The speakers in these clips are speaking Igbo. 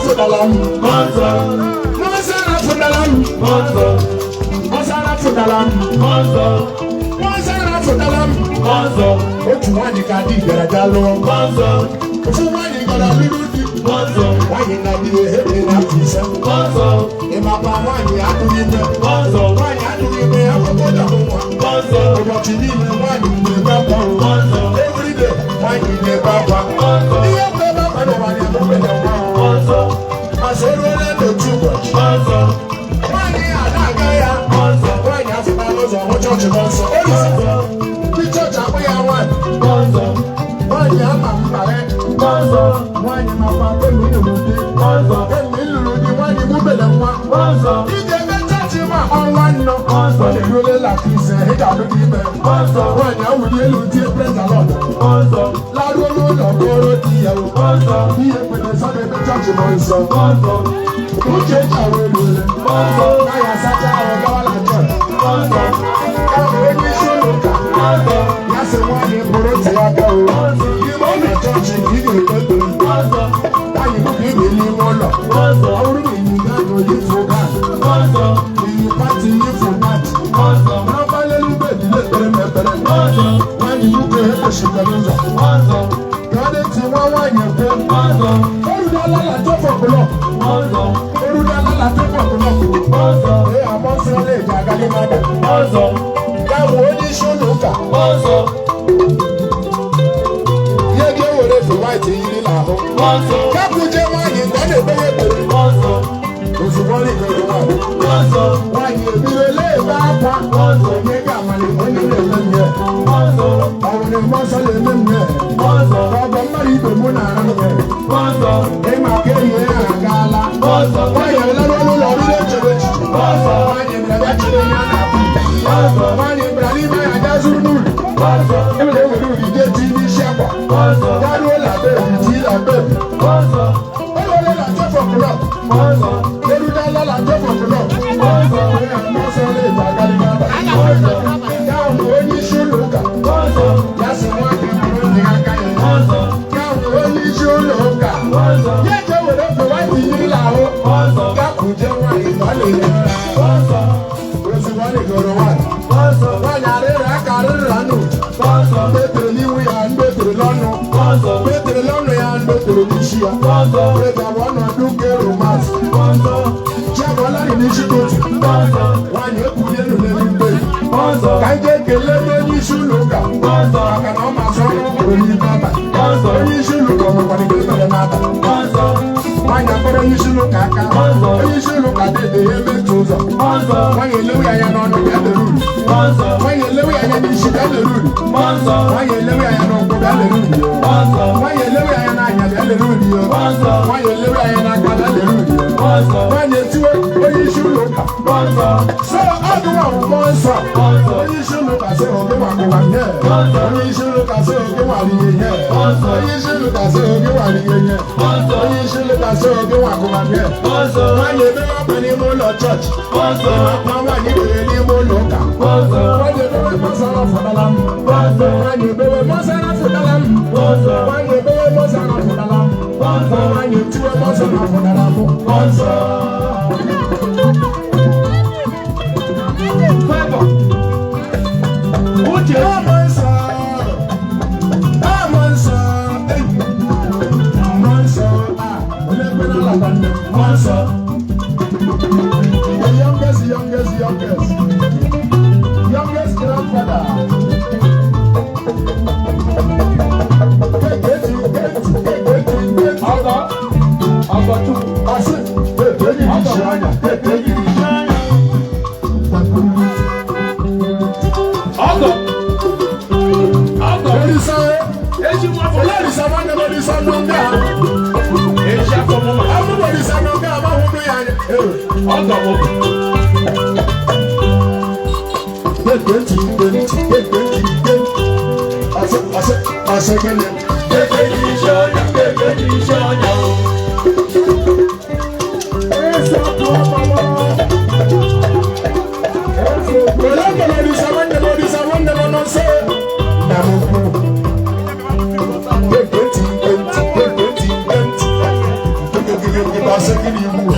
Fudalam, Monzo, Monsana Fudalam, Monzo, Monsana Fudalam, Monzo, Monsana Fudalam, Monzo, Oku Nwamma di Garajalo, Monzo, Oku Nwamma Luluti, Monzo, Why not be a heavy Nafisa, Monzo, Emapa Wani Atunime, Monzo, Why Atunime, Monzo, what you need, Wani, Monzo, every day, Wani, Papa, Monzo, Monzo, I said, well, the two much, Monzo, Wani Adagaya, Monzo, Wani Africanos or Church Monzo, the church of we are one, Monzo, Wani Amapare, Monzo, Wani Mapate, Monzo, and Miludi, Wani Mubelama, Monzo, he gave a touch on one no, Monzo, the ruler like he said, he got to be there, Monzo, Wani, I would yell to praise the Lord, Monzo, Lado, Goro, Monzo, he put the sun in the church Monzo, Monzo, who changed our way, Monzo, I am such a dollar, Monzo, I'm really sure, Monzo, yes, and one in Borotiago, Monzo, you want to touch it, you can do it, Monzo, why you give me more love, Monzo, I will be in that or you forgot, Monzo, you party you forgot, Monzo, how about a little bit, let them have it, Monzo, when you go ahead to Chicago, Monzo, got it to one year, Monzo, Orudala top of block, Monzo, Orudala top of block, Monzo, they are Monzo, Jagalimada, Monzo, Gawoni Shuluka, Monzo, Yagi with white in Laho, Monzo, Kapuja wine in the baby, Monzo, who's running for the one, Monzo, why you be a lay back, Monzo, Yaga money, when you live in here, Monzo, I will Monzo live in here, Monzo, Baba the Mona, Monzo, Emma Kelly, Gala, Monzo, why you love the church, Monzo, why you Monzo, why you Bralima and Azul, Monzo, every day we get TV Shapa, Monzo, that will have baby, Monzo, all of that top of block, Monzo, they do that top of block, Monzo, Monzo, Monzo, down when you should look at, Monzo, that's the one thing, Monzo, down when you should look at, Monzo, yet I would have the right to you now, Monzo, that would tell why you value, Monzo, was the one to go to one, Monzo, when I got it, I know, Monzo, better than we are, better than London, Monzo, better than London and better than Lucia, Monzo, better one or two get romance, Monzo, Javala initiative, Monzo, one year put in the living day, Monzo, I get a level you should look at, Monzo, I can almost run when you come back, Monzo, you should look over when you get the matter, Monzo, when you should look at, Monzo, you should look at the event tools, Monzo, when you look at your own get the rule, Monzo, when you look at your should get the rule, Monzo, when you look at your own get the rule, Monzo, when you look at your own get the rule, Monzo, when you look at your own get the rule, Monzo, when you do it, when you should look at, Monzo, so I do want Monzo, when you should look at, say, okay, what go on here, when you should look at, say, okay, what are you here, when you should look at, say, okay, what are you here, when you should look at, say, okay, what go on here, when you do up any more church, when you do any more local, when you do a Monsana for the lamb, when you do a Monsana for the lamb, when you do a Monsana for the lamb, when you do a Monsana for the lamb, youngest grandfather. second you move.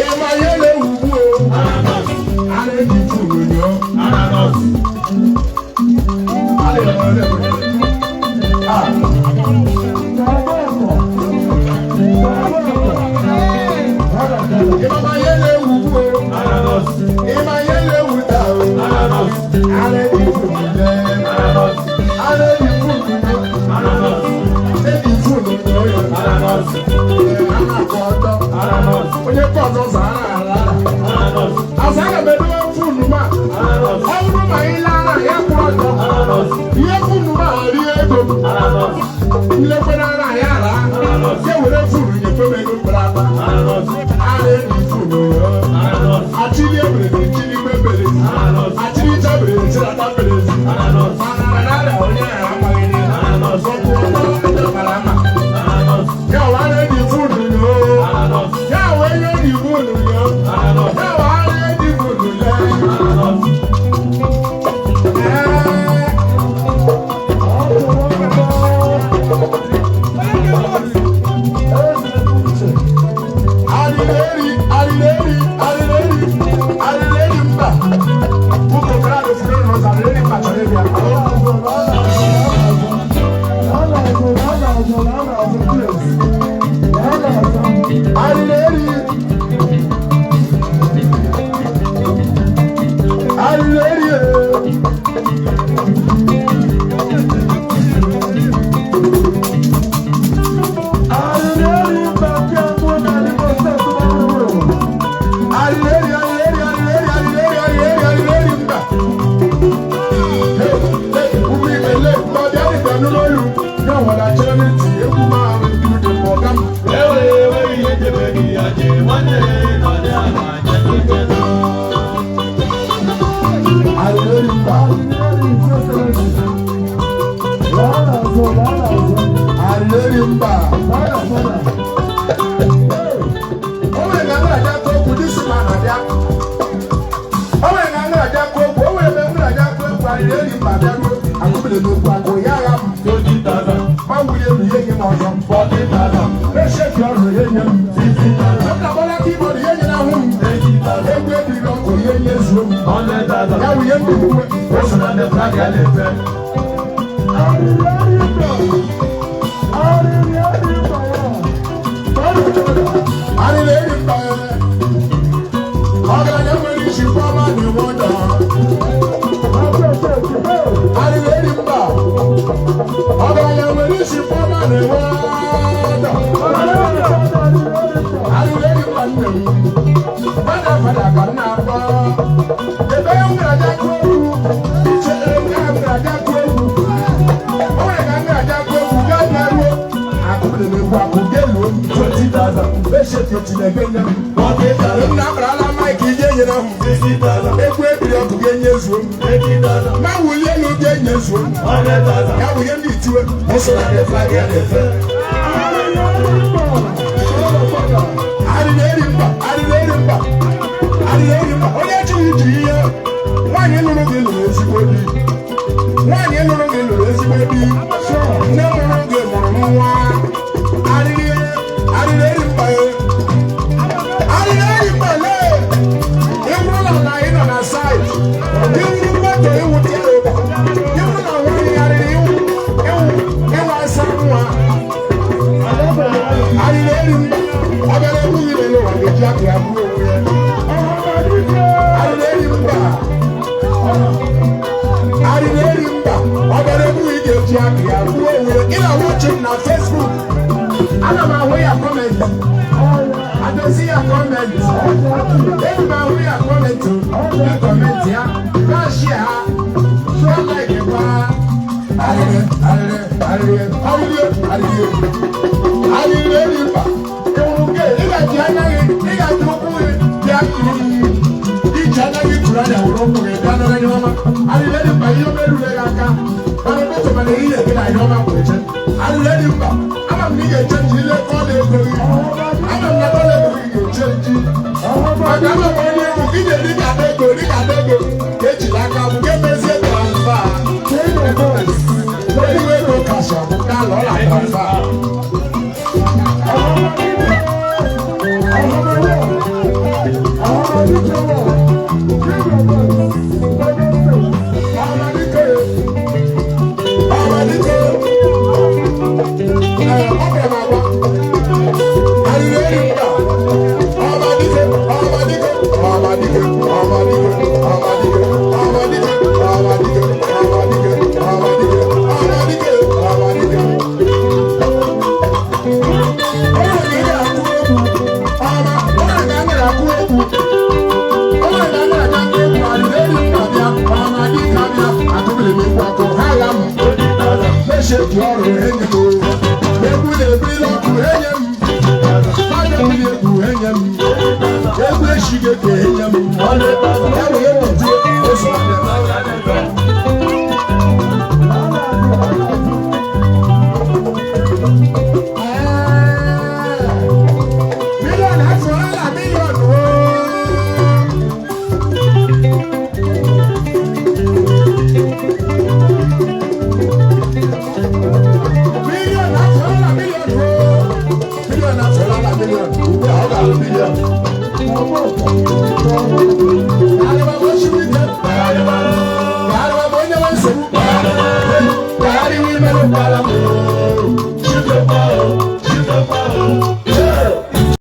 Ema yele ubu ananas. Ale di funu yo ananas. Ale ah. Ema yele ubu ananas. Ema yele uta ananas. Ale di funu yo ananas. Ale di funu yo ananas. Ale di funu yo ananas. Ananas. Onye kọzọ zara ananas. Azaga bedo funu ma. Ananas. Ọwụrụ ma ịlara ya kwụrụ ọjọ. Ihe funu ma ri ego. Ananas. Nlekwana ara ya ara. Ananas. Ya were funu nyefe m ego kpara akpa. Ananas. Ara enyi funu yo. Ananas. Achịrị ebere na echiri mebere. Ananas. Achịrị chabere echiri atapere. Ananas. Manara nara onye ya amaghị ni. Ananas. Ọkụ ọkụ ọkụ mara ama. Ananas. Ya wara enyi funu yo. Ananas. Ya were enyi funu yo. Ananas. Ya wara enyi funu yo. Ananas. chetu ọrụ enye m egwu na-ebiri ọkụ enye m mmadụ mmiri egwu enye m egwu echighị ka enye m